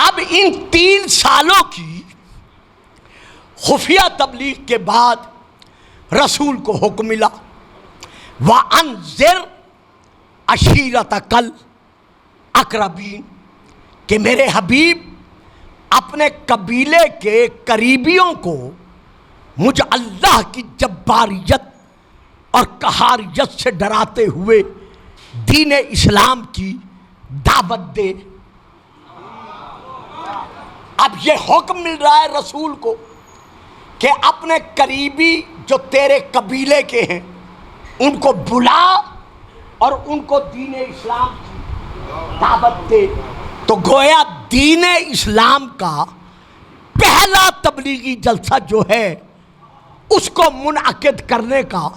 اب ان 3 سالوں کی خفیہ تبلیغ کے بعد رسول کو حکم ملا وَأَنذِرْ عَشِيرَتَكَ الْأَقْرَبِينَ کہ میرے حبیب اپنے قبیلے کے قریبیوں کو مجھ اللہ کی جباریت اور قہاریت سے ڈراتے ہوئے دین اسلام کی دعوت دے۔ اب یہ حکم مل رہا ہے رسول کو کہ اپنے قریبی جو تیرے قبیلے کے ہیں ان کو بلا اور ان کو دین اسلام کی دعوت دے۔ تو گویا دین اسلام کا پہلا تبلیغی جلسہ جو ہے اس کو منعقد کرنے کا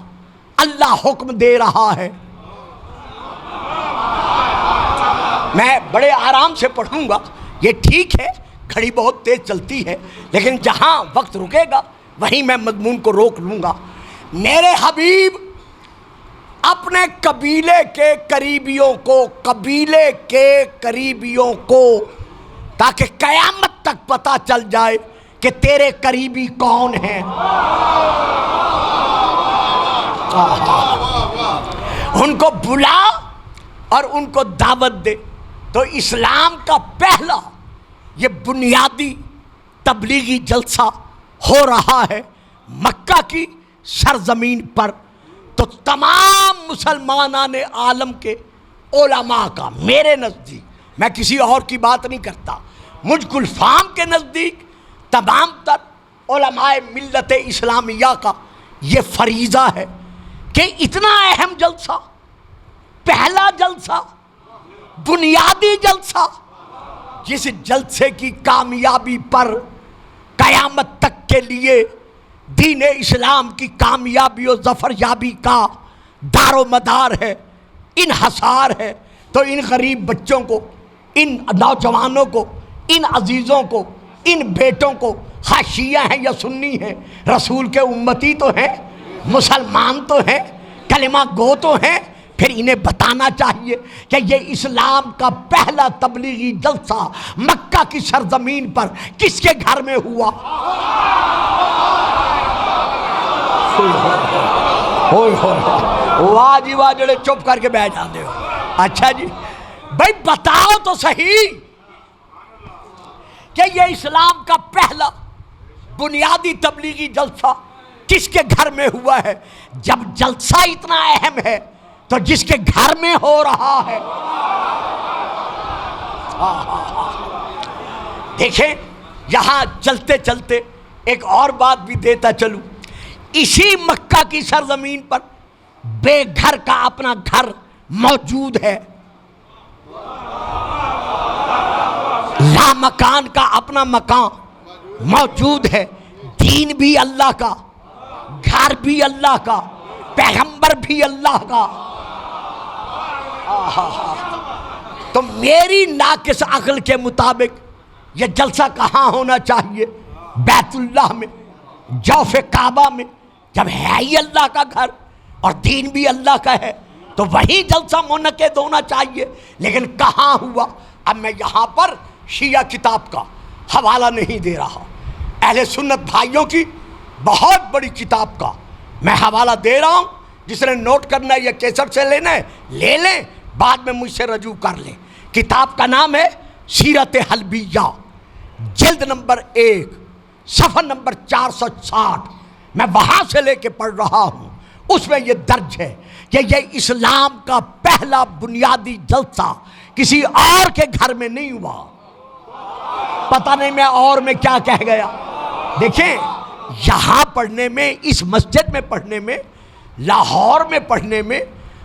اللہ حکم دے رہا ہے۔ میں بڑے آرام سے پڑھوں گا، یہ ٹھیک ہے گھڑی بہت تیز چلتی ہے، لیکن جہاں وقت رکے گا وہیں میں مضمون کو روک لوں گا۔ میرے حبیب اپنے قبیلے کے قریبیوں کو تاکہ قیامت تک پتہ چل جائے کہ تیرے قریبی کون ہیں، ان کو بلا اور ان کو دعوت دے۔ تو اسلام کا پہلا یہ بنیادی تبلیغی جلسہ ہو رہا ہے مکہ کی سرزمین پر۔ تو تمام مسلمانان عالم کے علماء کا میرے نزدیک، میں کسی اور کی بات نہیں کرتا، مجھ گلفام کے نزدیک تمام تر علماء ملت اسلامیہ کا یہ فریضہ ہے کہ اتنا اہم جلسہ، پہلا جلسہ، بنیادی جلسہ، جس جلسے کی کامیابی پر قیامت تک کے لیے دین اسلام کی کامیابی و ظفر یابی کا دار و مدار ہے، انحصار ہے، تو ان غریب بچوں کو، ان نوجوانوں کو، ان عزیزوں کو، ان بیٹوں کو، خواہ شیعہ ہیں یا سنی ہیں، رسول کے امتی تو ہیں، مسلمان تو ہیں، کلمہ گو تو ہیں، پھر انہیں بتانا چاہیے کہ یہ اسلام کا پہلا تبلیغی جلسہ مکہ کی سرزمین پر کس کے گھر میں ہوا۔ واہ جی واہ، جڑے چپ کر کے بیٹھ جاتے ہو۔ اچھا جی بھائی بتاؤ تو صحیح کہ یہ اسلام کا پہلا بنیادی تبلیغی جلسہ کس کے گھر میں ہوا ہے۔ جب جلسہ اتنا اہم ہے تو جس کے گھر میں ہو رہا ہے، دیکھیں یہاں چلتے چلتے ایک اور بات بھی دیتا چلوں، اسی مکہ کی سرزمین پر بے گھر کا اپنا گھر موجود ہے، لا مکان کا اپنا مکان موجود ہے، دین بھی اللہ کا، گھر بھی اللہ کا، پیغمبر بھی اللہ کا۔ تو میری ناقص عقل کے مطابق یہ جلسہ کہاں ہونا چاہیے؟ بیت اللہ میں، جوف کعبہ میں۔ جب ہے ہی اللہ کا گھر اور دین بھی اللہ کا ہے تو وہی جلسہ منعقد ہونا چاہیے، لیکن کہاں ہوا؟ اب میں یہاں پر شیعہ کتاب کا حوالہ نہیں دے رہا، اہل سنت بھائیوں کی بہت بڑی کتاب کا میں حوالہ دے رہا ہوں، جس نے نوٹ کرنا ہے یا کیسٹ سے لینا ہے لے لیں، بعد میں مجھ سے رجوع کر لیں۔ کتاب کا نام ہے سیرت حلبیہ، جلد نمبر 1، صفحہ نمبر 460، میں وہاں سے لے کے پڑھ رہا ہوں۔ اس میں یہ درج ہے کہ یہ اسلام کا پہلا بنیادی جلسہ کسی اور کے گھر میں نہیں ہوا۔ پتہ نہیں میں اور میں کیا کہہ گیا۔ دیکھیں یہاں پڑھنے میں، اس مسجد میں پڑھنے میں، لاہور میں پڑھنے میں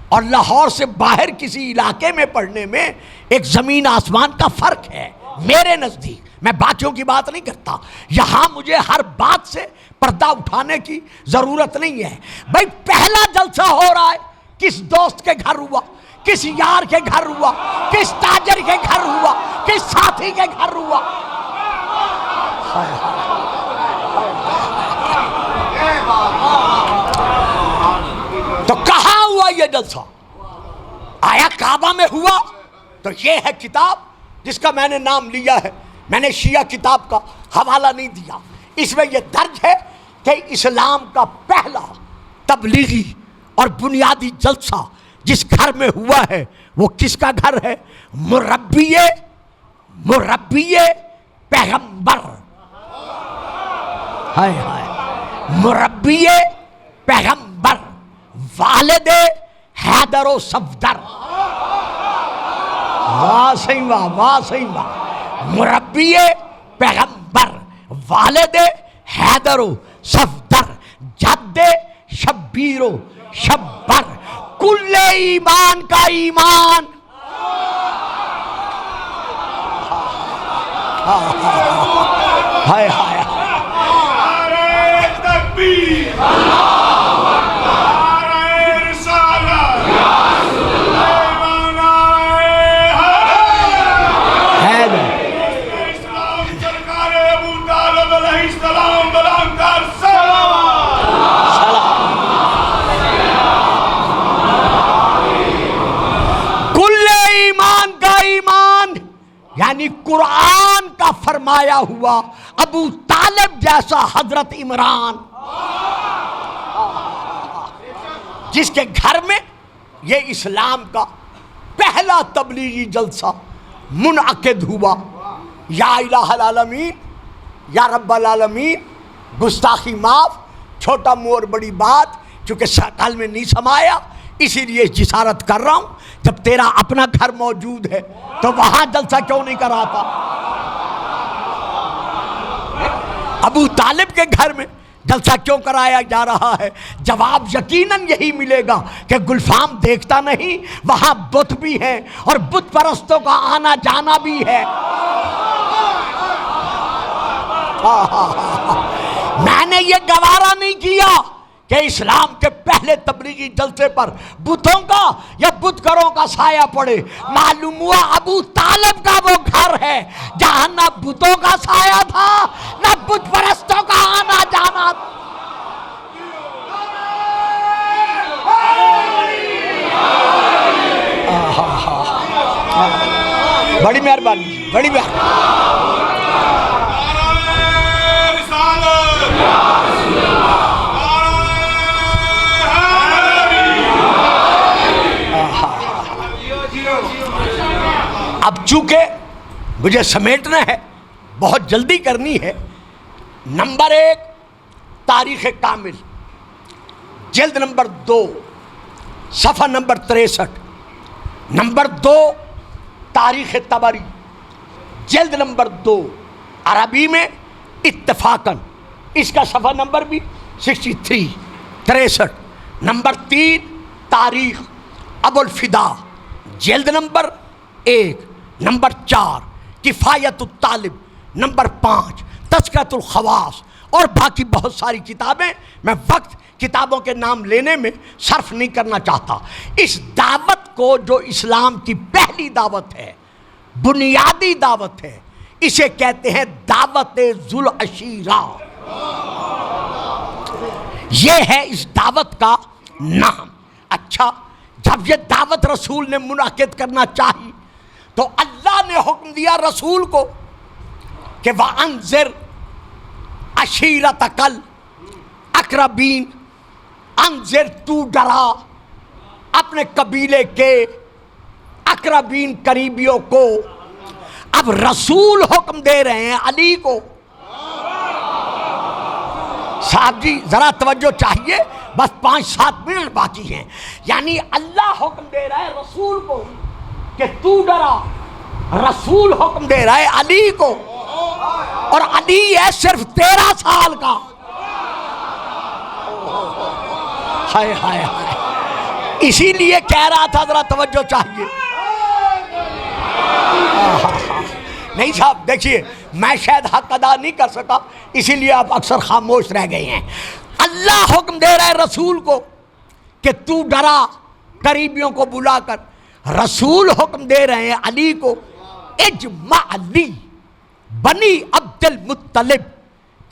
اور لاہور سے باہر کسی علاقے میں پڑھنے میں ایک زمین آسمان کا فرق ہے میرے نزدیک۔ میں باقیوں کی بات نہیں کرتا، یہاں مجھے ہر بات سے پردہ اٹھانے کی ضرورت نہیں ہے۔ بھائی پہلا جلسہ ہو رہا ہے، کس دوست کے گھر ہوا، کس یار کے گھر ہوا، کس تاجر کے گھر ہوا، کس ساتھی کے گھر ہوا؟ تو کہاں ہوا یہ جلسہ؟ آیا کعبہ میں ہوا تو یہ ہے کتاب جس کا میں نے نام لیا ہے. میں نے شیعہ کتاب کا حوالہ نہیں دیا. اس میں یہ درج ہے کہ اسلام کا پہلا تبلیغی اور بنیادی جلسہ جس گھر میں ہوا ہے وہ کس کا گھر ہے؟ مربی پیغمبر. ہائے ہائے، مربی پیغمبر، والد حیدر و صفدر. واہ صحیح واہ، واہ صحیح واہ. مربی پیغمبر، والد حیدر و صفدر، جد شبیر و شبر، کل ایمان کا ایمان. ہائے ہائے، یعنی قرآن کا فرمایا ہوا ابو طالب جیسا حضرت عمران، جس کے گھر میں یہ اسلام کا پہلا تبلیغی جلسہ منعقد ہوا. یا الہ العالمین، یا رب العالمین، گستاخی معاف، چھوٹا منہ اور بڑی بات چونکہ شکل میں نہیں سمایا اسی لیے جسارت کر رہا ہوں. جب تیرا اپنا گھر موجود ہے تو وہاں جلسہ کیوں نہیں کراتا؟ ابو طالب کے گھر میں جلسہ کیوں کرایا جا رہا ہے؟ جواب یقیناً یہی ملے گا کہ گلفام دیکھتا نہیں، وہاں بت بھی ہیں اور بت پرستوں کا آنا جانا بھی ہے. میں نے یہ گوارا نہیں کیا کہ اسلام کے پہلے تبلیغی جلسے پر بتوں کا یا بتگروں کا سایہ پڑے. معلوم ہوا ابو طالب کا وہ گھر ہے جہاں نہ بتوں کا سایہ تھا نہ بت پرستوں کا آنا جانا تھا. بڑی مہربانی، بڑی مہربانی. اب چونکہ مجھے سمیٹنا ہے، بہت جلدی کرنی ہے. نمبر 1 تاریخ کامل، جلد نمبر 2 صفحہ نمبر 63. نمبر 2 تاریخ طبری، جلد نمبر 2 عربی میں اتفاقاً، اس کا صفحہ نمبر بھی 63. نمبر 3 تاریخ ابو الفدا، جلد نمبر 1. نمبر 4 کفایت الطالب. نمبر 5 تذکرۃ الخواص، اور باقی بہت ساری کتابیں. میں وقت کتابوں کے نام لینے میں صرف نہیں کرنا چاہتا. اس دعوت کو جو اسلام کی پہلی دعوت ہے، بنیادی دعوت ہے، اسے کہتے ہیں دعوت ذوالعشیرہ. یہ ہے اس دعوت کا نام. اچھا، جب یہ دعوت رسول نے منعقد کرنا چاہی تو اللہ نے حکم دیا رسول کو کہ وَأَنذِرْ عَشِيرَتَكَ الْأَقْرَبِينَ. انذر، تو ڈرا اپنے قبیلے کے اقربین، قریبیوں کو. اب رسول حکم دے رہے ہیں علی کو. صاحب جی ذرا توجہ چاہیے، بس 5-7 منٹ باقی ہیں. یعنی اللہ حکم دے رہا ہے رسول کو کہ تو ڈرا. رسول حکم دے رہا ہے علی کو، اور علی ہے صرف 13 سال کا. ہائے ہائے ہائے، اسی لیے کہہ رہا تھا ذرا توجہ چاہیے. نہیں صاحب دیکھیے، میں شاید حق ادا نہیں کر سکا اسی لیے آپ اکثر خاموش رہ گئے ہیں. اللہ حکم دے رہا ہے رسول کو کہ تو ڈرا قریبیوں کو بلا کر. رسول حکم دے رہے ہیں علی کو اجمع علی بنی عبد المطلب،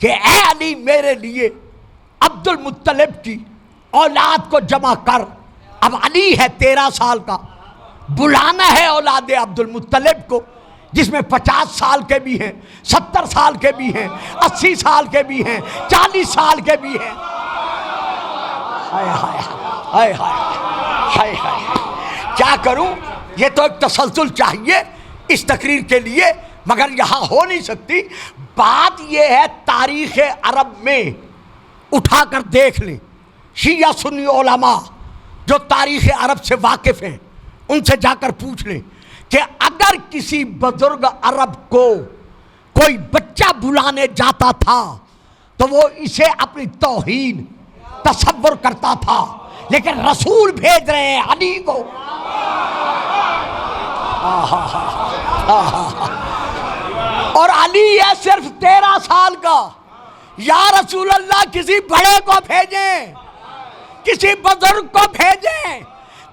کہ اے علی میرے لیے عبد المطلب کی اولاد کو جمع کر. اب علی ہے 13 سال کا، بلانا ہے اولاد عبد المطلب کو، جس میں 50 سال کے بھی ہیں، 70 سال کے بھی ہیں، 80 سال کے بھی ہیں، 40 سال کے بھی ہیں۔ ہائے ہائے ہائے ہائے ہائے، کیا کروں؟ یہ تو ایک تسلسل چاہیے اس تقریر کے لیے، مگر یہاں ہو نہیں سکتی۔ بات یہ ہے تاریخ عرب میں اٹھا کر دیکھ لیں، شیعہ سنی علماء جو تاریخ عرب سے واقف ہیں ان سے جا کر پوچھ لیں کہ اگر کسی بزرگ عرب کو کوئی بچہ بلانے جاتا تھا تو وہ اسے اپنی توہین تصور کرتا تھا، لیکن رسول بھیج رہے ہیں علی کو، اور علی ہے صرف 13 سال کا، یا رسول اللہ کسی بڑے کو بھیجیں، کسی بزرگ کو بھیجیں،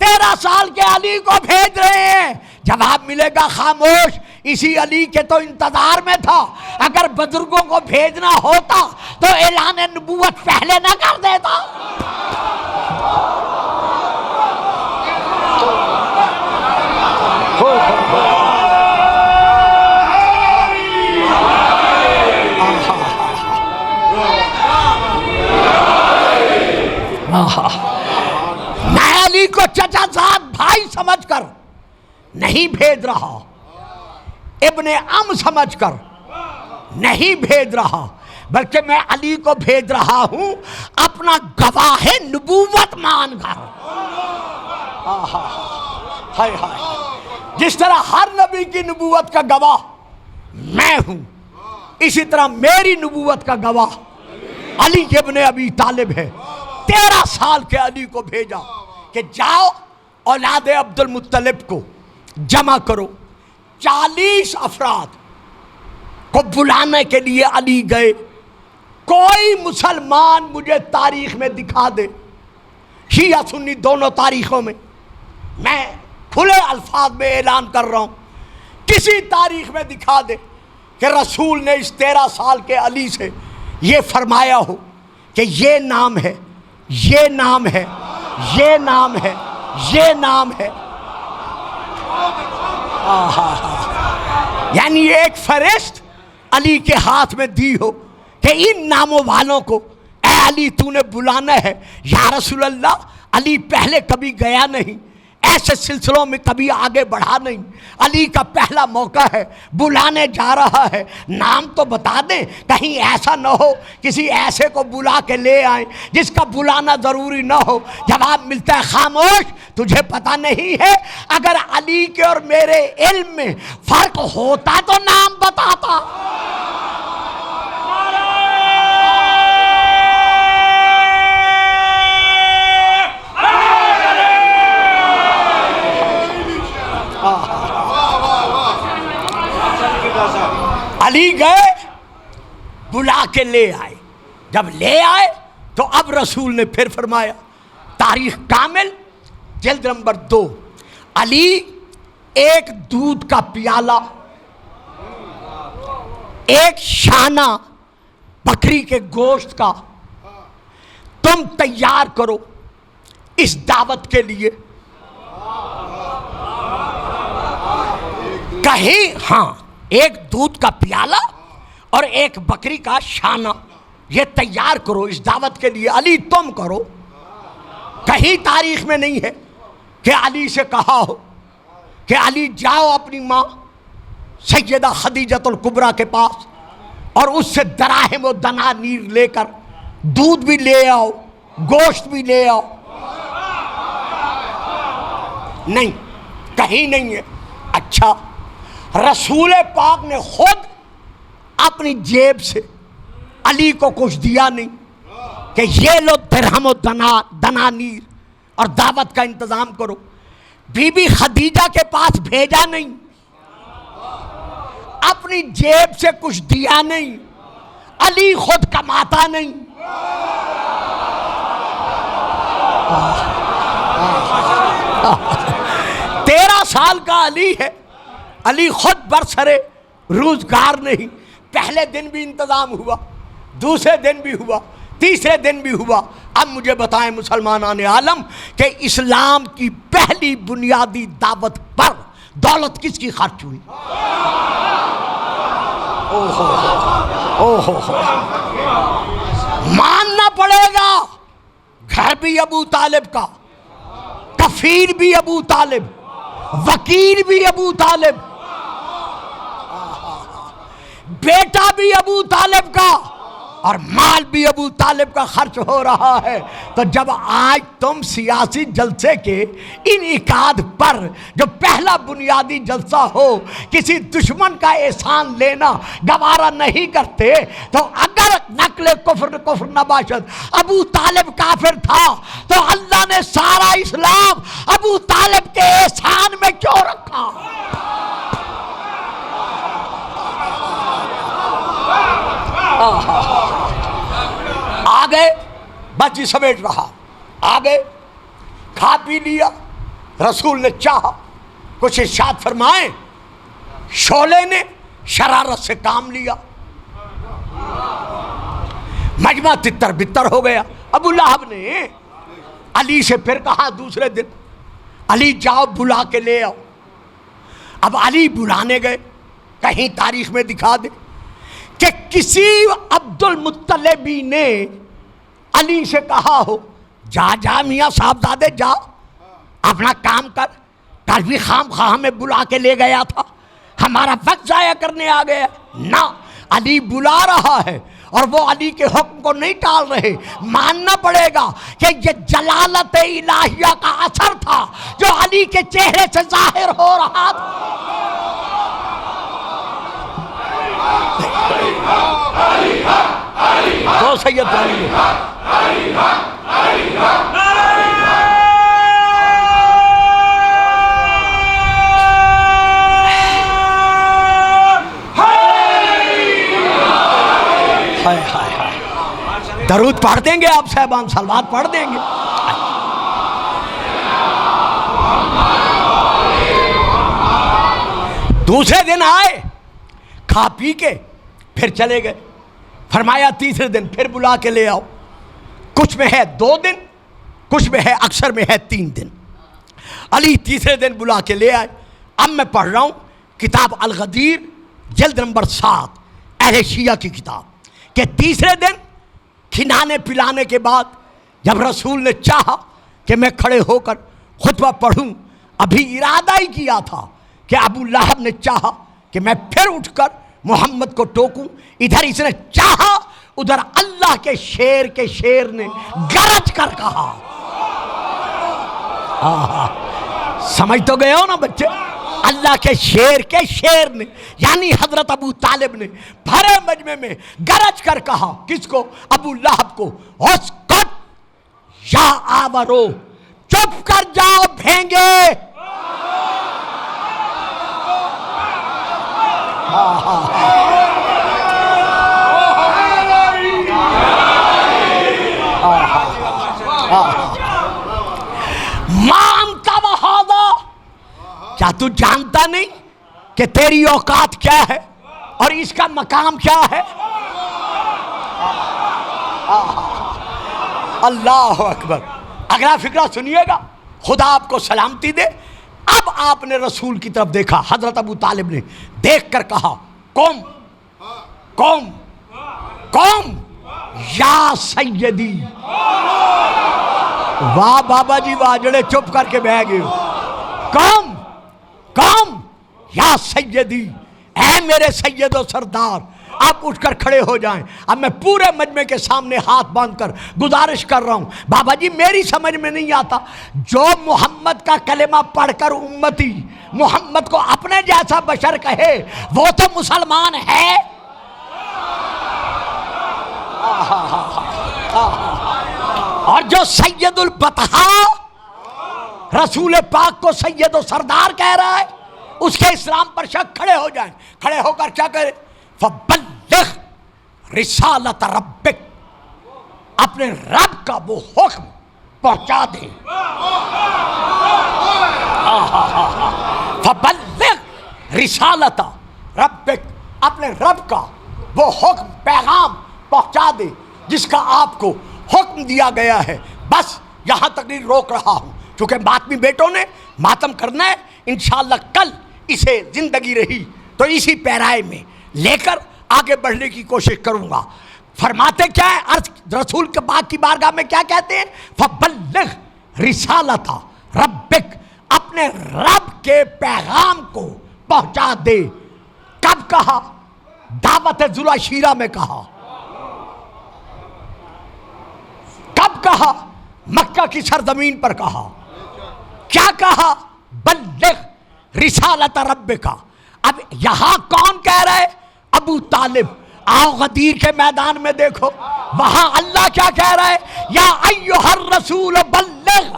13 سال کے علی کو بھیج رہے ہیں۔ جواب ملے گا خاموش، اسی علی کے تو انتظار میں تھا، اگر بزرگوں کو بھیجنا ہوتا تو اعلان نبوت پہلے نہ کر دیتا۔ میں علی کو چچا زاد بھائی سمجھ کر نہیں بھیج رہا، ابن عم سمجھ کر نہیں بھیج رہا، بلکہ میں علی کو بھیج رہا ہوں اپنا گواہ نبوت مان کر۔ ہائے ہائے، جس طرح ہر نبی کی نبوت کا گواہ میں ہوں، اسی طرح میری نبوت کا گواہ علی ابن ابی طالب ہے۔ 13 سال کے علی کو بھیجا کہ جاؤ اولاد عبد المطلب کو جمع کرو۔ 40 افراد کو بلانے کے لیے علی گئے۔ کوئی مسلمان مجھے تاریخ میں دکھا دے، شیعہ سنی دونوں تاریخوں میں، میں کھلے الفاظ میں اعلان کر رہا ہوں، کسی تاریخ میں دکھا دے کہ رسول نے اس 13 سال کے علی سے یہ فرمایا ہو کہ یہ نام ہے، یہ نام ہے، یہ نام ہے، یہ نام ہے۔ یعنی ایک فہرست علی کے ہاتھ میں دی ہو کہ ان ناموں والوں کو اے علی تو نے بلانا ہے۔ یا رسول اللہ، علی پہلے کبھی گیا نہیں، ایسے سلسلوں میں کبھی آگے بڑھا نہیں، علی کا پہلا موقع ہے، بلانے جا رہا ہے، نام تو بتا دیں، کہیں ایسا نہ ہو کسی ایسے کو بلا کے لے آئیں جس کا بلانا ضروری نہ ہو۔ جواب ملتا ہے خاموش، تجھے پتہ نہیں ہے، اگر علی کے اور میرے علم میں فرق ہوتا تو نام بتاتا۔ علی گئے، بلا کے لے آئے، جب لے آئے تو اب رسول نے پھر فرمایا، تاریخ کامل جلد نمبر 2، علی ایک دودھ کا پیالہ، ایک شانہ بکری کے گوشت کا تم تیار کرو اس دعوت کے لیے۔ کہیں ہاں، ایک دودھ کا پیالہ اور ایک بکری کا شانہ، یہ تیار کرو اس دعوت کے لیے، علی تم کرو۔ کہیں تاریخ میں نہیں ہے کہ علی سے کہا ہو کہ علی جاؤ اپنی ماں سیدہ خدیجۃ الکبریٰ کے پاس اور اس سے دراہم و دنانیر لے کر دودھ بھی لے آؤ، گوشت بھی لے آؤ۔ نہیں، کہیں نہیں ہے۔ اچھا، رسول پاک نے خود اپنی جیب سے علی کو کچھ دیا نہیں کہ یہ لو درہم و دنانیر اور دعوت کا انتظام کرو؟ بی بی خدیجہ کے پاس بھیجا نہیں، اپنی جیب سے کچھ دیا نہیں، علی خود کماتا نہیں۔ 13 سال کا علی ہے، علی خود برسرے روزگار نہیں۔ پہلے دن بھی انتظام ہوا، دوسرے دن بھی ہوا، تیسرے دن بھی ہوا، اب مجھے بتائیں مسلمانان عالم کہ اسلام کی پہلی بنیادی دعوت پر دولت کس کی خرچ ہوئی؟ ماننا پڑے گا، گھر بھی ابو طالب کا، کفیل بھی ابو طالب، وکیل بھی ابو طالب، بیٹا بھی ابو طالب کا، اور مال بھی ابو طالب کا خرچ ہو رہا ہے۔ تو جب آج تم سیاسی جلسے کے انعقاد پر جو پہلا بنیادی جلسہ ہو کسی دشمن کا احسان لینا گوارا نہیں کرتے، تو اگر نقل کفر نہ باشد ابو طالب کافر تھا تو اللہ نے سارا اسلام ابو طالب کے احسان میں کیوں رکھا؟ آگے بس جی سمیٹ رہا، آگے کھا پی لیا، رسول نے چاہا کچھ ارشاد فرمائیں، شعلے نے شرارت سے کام لیا، مجمع تتر بتر ہو گیا۔ ابو لہب نے علی سے پھر کہا دوسرے دن، علی جاؤ بلا کے لے آؤ۔ اب علی بلانے گئے، کہیں تاریخ میں دکھا دے کہ کسی عبد المطلبی نے علی سے کہا ہو جا میاں صاحبزادے جا اپنا کام کر، کل بھی خام خواہ میں بلا کے لے گیا تھا، ہمارا وقت ضائع کرنے آ گیا۔ نہ، علی بلا رہا ہے اور وہ علی کے حکم کو نہیں ٹال رہے۔ ماننا پڑے گا کہ یہ جلالت الہیہ کا اثر تھا جو علی کے چہرے سے ظاہر ہو رہا تھا۔ دو سید علی درود پڑھ دیں گے آپ صاحبان، صلوات پڑھ دیں گے۔ دوسرے دن آئے، کھا پی کے پھر چلے گئے۔ فرمایا تیسرے دن پھر بلا کے لے آؤ، کچھ میں ہے 2 دن، کچھ میں ہے اکثر میں ہے 3 دن۔ علی تیسرے دن بلا کے لے آئے۔ اب میں پڑھ رہا ہوں کتاب الغدیر جلد نمبر 7 اہل شیعہ کی کتاب، کہ تیسرے دن کھلانے پلانے کے بعد جب رسول نے چاہا کہ میں کھڑے ہو کر خطبہ پڑھوں، ابھی ارادہ ہی کیا تھا کہ ابو لہب نے چاہا کہ میں پھر اٹھ کر محمد کو ٹوکوں، ادھر اس نے چاہا، ادھر اللہ کے شیر نے گرج کر کہا۔ سمجھ تو گئے ہو نا بچے؟ اللہ کے شیر نے یعنی حضرت ابو طالب نے بھرے مجمع میں گرج کر کہا، کس کو؟ ابو لہب کو، اسکت یا آورو، چپ کر جاؤ بھینگے۔ مانتا وہادا، کیا تو جانتا نہیں کہ تیری اوقات کیا ہے اور اس کا مقام کیا ہے؟ اللہ اکبر۔ اگلا فکرہ سنیے گا، خدا آپ کو سلامتی دے۔ اب آپ نے رسول کی طرف دیکھا، حضرت ابو طالب نے دیکھ کر کہا، قوم قوم قوم یا سیدی۔ واہ بابا جی واہ، جڑے چپ کر کے بہ گئے۔ قوم قوم یا سیدی، اے میرے سید و سردار، آپ اٹھ کر کھڑے ہو جائیں۔ اب میں پورے مجمع کے سامنے ہاتھ باندھ کر گزارش کر رہا ہوں، بابا جی میری سمجھ میں نہیں آتا، جو محمد کا کلمہ پڑھ کر امتی محمد کو اپنے جیسا بشر کہے وہ تو مسلمان ہے۔ اور جو سید البطحا رسول پاک کو سید و سردار کہہ رہا ہے، اس کے اسلام پر شک، کھڑے ہو جائیں۔ کھڑے ہو کر کیا کرے؟ فَبَلِّغْ رِسَالَةَ رَبِّكَ، اپنے رب کا وہ حکم پہنچا دیں۔ فَبَلِّغْ رِسَالَةَ رَبِّكَ، اپنے رب کا وہ حکم پیغام پہنچا دیں جس کا آپ کو حکم دیا گیا ہے. بس یہاں تقریر روک رہا ہوں چونکہ ماتمی بیٹوں نے ماتم کرنا ہے. انشاءاللہ کل اسے زندگی رہی تو اسی پیرائے میں لے کر آگے بڑھنے کی کوشش کروں گا. فرماتے کیا ہے عرض رسول کے پاک کی بارگاہ میں کیا کہتے ہیں؟ فَبَلِّغْ رِسَالَتَ رَبِّكَ، اپنے رب کے پیغام کو پہنچا دے. کب کہا؟ دعوت ذوالعشیرہ میں کہا. کب کہا؟ مکہ کی سرزمین پر کہا. کیا کہا؟ بلغ رسالت ربک. اب یہاں کون کہہ رہا ہے؟ ابو طالب. آؤ غدیر کے میدان میں دیکھو وہاں اللہ کیا کہہ رہا ہے؟ یا ایھا الرسول بلغ.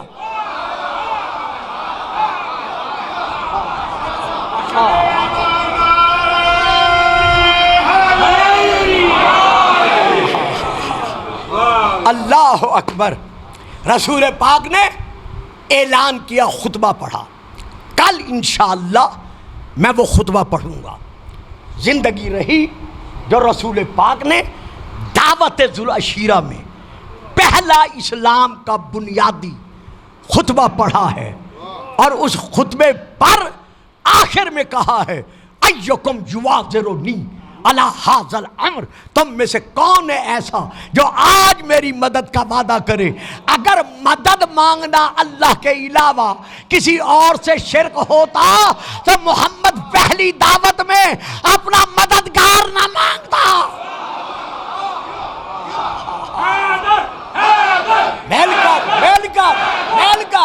اللہ اکبر. رسول پاک نے اعلان کیا، خطبہ پڑھا. کل انشاءاللہ میں وہ خطبہ پڑھوں گا. زندگی رہی جو رسول پاک نے دعوت ذوالعشیرہ میں پہلا اسلام کا بنیادی خطبہ پڑھا ہے، اور اس خطبے پر آخر میں کہا ہے ایکم یواذرنی علی ھذا الامر. تم میں سے کون ہے ایسا جو آج میری مدد کا وعدہ کرے؟ اگر مدد مانگنا اللہ کے علاوہ کسی اور سے شرک ہوتا تو محمد پہلی دعوت میں اپنا مددگار نہ مانگتا. مل کر